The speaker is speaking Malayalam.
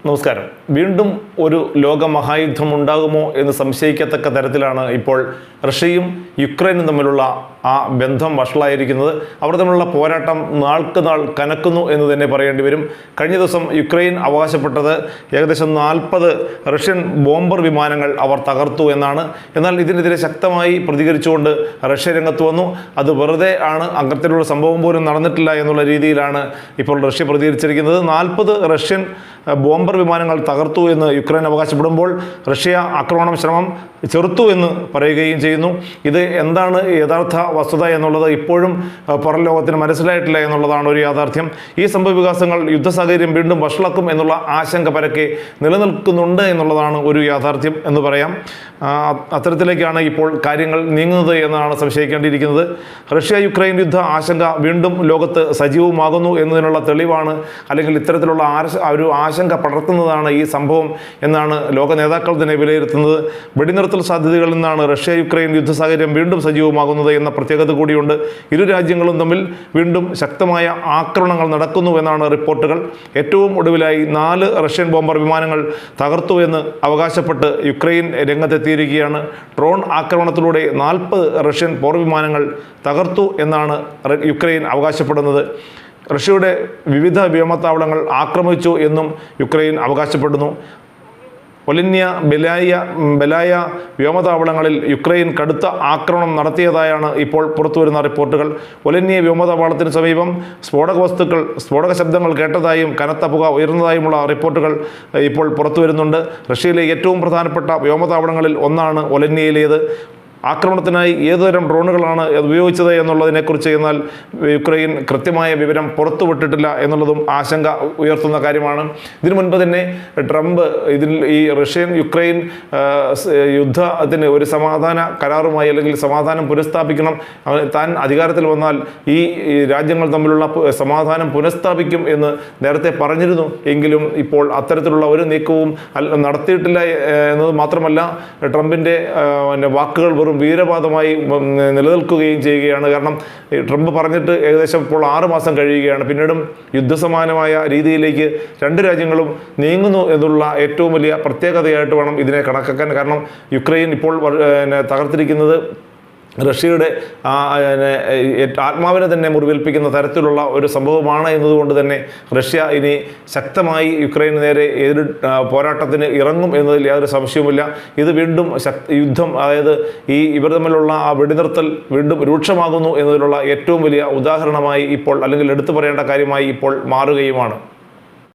നമസ്കാരം. വീണ്ടും ഒരു ലോകമഹായുദ്ധം ഉണ്ടാകുമോ എന്ന് സംശയിക്കത്തക്ക തരത്തിലാണ് ഇപ്പോൾ റഷ്യയും യുക്രൈനും തമ്മിലുള്ള ആ ബന്ധം വഷളായിരിക്കുന്നത്. അവർ തമ്മിലുള്ള പോരാട്ടം നാൾക്ക് നാൾ കനക്കുന്നു എന്ന് തന്നെ പറയേണ്ടി വരും. കഴിഞ്ഞ ദിവസം യുക്രൈൻ അവകാശപ്പെട്ടത് ഏകദേശം 40 റഷ്യൻ ബോംബർ വിമാനങ്ങൾ അവർ തകർത്തു എന്നാണ്. എന്നാൽ ഇതിനെതിരെ ശക്തമായി പ്രതികരിച്ചുകൊണ്ട് റഷ്യ രംഗത്ത് വന്നു. അത് വെറുതെ ആണ്, അത്തരത്തിലുള്ള സംഭവം പോലും നടന്നിട്ടില്ല എന്നുള്ള രീതിയിലാണ് ഇപ്പോൾ റഷ്യ പ്രതികരിച്ചിരിക്കുന്നത്. 40 റഷ്യൻ ബോംബർ വിമാനങ്ങൾ തകർത്തു എന്ന് യുക്രൈൻ അവകാശപ്പെടുമ്പോൾ റഷ്യ ആക്രമണ ശ്രമം ചെറുത്തു എന്ന് പറയുകയും ചെയ്യുന്നു. ഇത് എന്താണ് യഥാർത്ഥ വസ്തുത എന്നുള്ളത് ഇപ്പോഴും പുറം ലോകത്തിന് മനസ്സിലായിട്ടില്ല എന്നുള്ളതാണ് ഒരു യാഥാർത്ഥ്യം. ഈ സംഭവ വികാസങ്ങൾ യുദ്ധ സാഹചര്യം വീണ്ടും വഷളാക്കും എന്നുള്ള ആശങ്ക പരക്കെ നിലനിൽക്കുന്നുണ്ട് എന്നുള്ളതാണ് ഒരു യാഥാർത്ഥ്യം എന്ന് പറയാം. അത്തരത്തിലേക്കാണ് ഇപ്പോൾ കാര്യങ്ങൾ നീങ്ങുന്നത് എന്നാണ് സംശയിക്കേണ്ടിയിരിക്കുന്നത്. റഷ്യ യുക്രൈൻ യുദ്ധ ആശങ്ക വീണ്ടും ലോകത്ത് സജീവമാകുന്നു എന്നതിനുള്ള തെളിവാണ്, അല്ലെങ്കിൽ ഇത്തരത്തിലുള്ള ഒരു ആശങ്ക പടർത്തുന്നതാണ് ഈ സംഭവം എന്നാണ് ലോക നേതാക്കൾ തന്നെ വിലയിരുത്തുന്നത്. വെടിനിർത്തൽ സാധ്യതകളിൽ നിന്നാണ് റഷ്യ യുക്രൈൻ യുദ്ധ സാഹചര്യം വീണ്ടും സജീവമാകുന്നത് എന്ന പ്രത്യേകത കൂടിയുണ്ട്. ഇരു രാജ്യങ്ങളും തമ്മിൽ വീണ്ടും ശക്തമായ ആക്രമണങ്ങൾ നടക്കുന്നു എന്നാണ് റിപ്പോർട്ടുകൾ. ഏറ്റവും ഒടുവിലായി 4 റഷ്യൻ ബോംബർ വിമാനങ്ങൾ തകർത്തു എന്ന് അവകാശപ്പെട്ട് യുക്രൈൻ രംഗത്തെത്തിയിരിക്കുകയാണ്. ഡ്രോൺ ആക്രമണത്തിലൂടെ 40 റഷ്യൻ പോർ വിമാനങ്ങൾ തകർത്തു എന്നാണ് യുക്രൈൻ അവകാശപ്പെടുന്നത്. റഷ്യയുടെ വിവിധ വ്യോമത്താവളങ്ങൾ ആക്രമിച്ചു എന്നും യുക്രൈൻ അവകാശപ്പെടുന്നു. ഒലിന്യ ബെലായ വ്യോമതാവളങ്ങളിൽ യുക്രൈൻ കടുത്ത ആക്രമണം നടത്തിയതായാണ് ഇപ്പോൾ പുറത്തുവരുന്ന റിപ്പോർട്ടുകൾ. ഒലിന്യ വ്യോമതാവളത്തിന് സമീപം സ്ഫോടക ശബ്ദങ്ങൾ കേട്ടതായും കനത്ത പുക ഉയർന്നതായുമുള്ള റിപ്പോർട്ടുകൾ ഇപ്പോൾ പുറത്തുവരുന്നുണ്ട്. റഷ്യയിലെ ഏറ്റവും പ്രധാനപ്പെട്ട വ്യോമതാവളങ്ങളിൽ ഒന്നാണ് ഒലിന്യയിലേത്. ആക്രമണത്തിനായി ഏതുതരം ഡ്രോണുകളാണ് ഉപയോഗിച്ചത് എന്നുള്ളതിനെക്കുറിച്ച് എന്നാൽ യുക്രൈൻ കൃത്യമായ വിവരം പുറത്തുവിട്ടിട്ടില്ല എന്നുള്ളതും ആശങ്ക ഉയർത്തുന്ന കാര്യമാണ്. ഇതിനു മുൻപ് തന്നെ ട്രംപ് ഈ റഷ്യൻ യുക്രൈൻ യുദ്ധത്തിന് ഒരു സമാധാന കരാറുമായി, അല്ലെങ്കിൽ സമാധാനം പുനഃസ്ഥാപിക്കണം, താൻ അധികാരത്തിൽ വന്നാൽ ഈ രാജ്യങ്ങൾ തമ്മിലുള്ള സമാധാനം പുനഃസ്ഥാപിക്കും എന്ന് നേരത്തെ പറഞ്ഞിരുന്നു. എങ്കിലും ഇപ്പോൾ അത്തരത്തിലുള്ള ഒരു നീക്കവും നടത്തിയിട്ടില്ല എന്നത് മാത്രമല്ല, ട്രംപിൻ്റെ വാക്കുകൾ വെറും വീരവാദമായി നിലനിൽക്കുകയും ചെയ്യുകയാണ്. കാരണം ട്രംപ് പറഞ്ഞിട്ട് ഏകദേശം ഇപ്പോൾ 6 മാസം കഴിയുകയാണ്. പിന്നീടും യുദ്ധസമാനമായ രീതിയിലേക്ക് 2 രാജ്യങ്ങളും നീങ്ങുന്നു എന്നുള്ള ഏറ്റവും വലിയ പ്രത്യേകതയായിട്ട് വേണം ഇതിനെ കണക്കാക്കാൻ. കാരണം യുക്രൈൻ ഇപ്പോൾ തകർത്തിരിക്കുന്നത് റഷ്യയുടെ ആത്മാവിനെ തന്നെ മുറിവേൽപ്പിക്കുന്ന തരത്തിലുള്ള ഒരു സംഭവമാണ് എന്നതുകൊണ്ട് തന്നെ റഷ്യ ഇനി ശക്തമായി യുക്രൈന് നേരെ പോരാട്ടത്തിന് ഇറങ്ങും എന്നതിൽ യാതൊരു സംശയവുമില്ല. ഇത് വീണ്ടും യുദ്ധം, അതായത് ഇവർ തമ്മിലുള്ള ആ വെടിനിർത്തൽ വീണ്ടും രൂക്ഷമാകുന്നു എന്നതിലുള്ള ഏറ്റവും വലിയ ഉദാഹരണമായി ഇപ്പോൾ, അല്ലെങ്കിൽ എടുത്തു പറയേണ്ട കാര്യമായി ഇപ്പോൾ മാറുകയുമാണ്.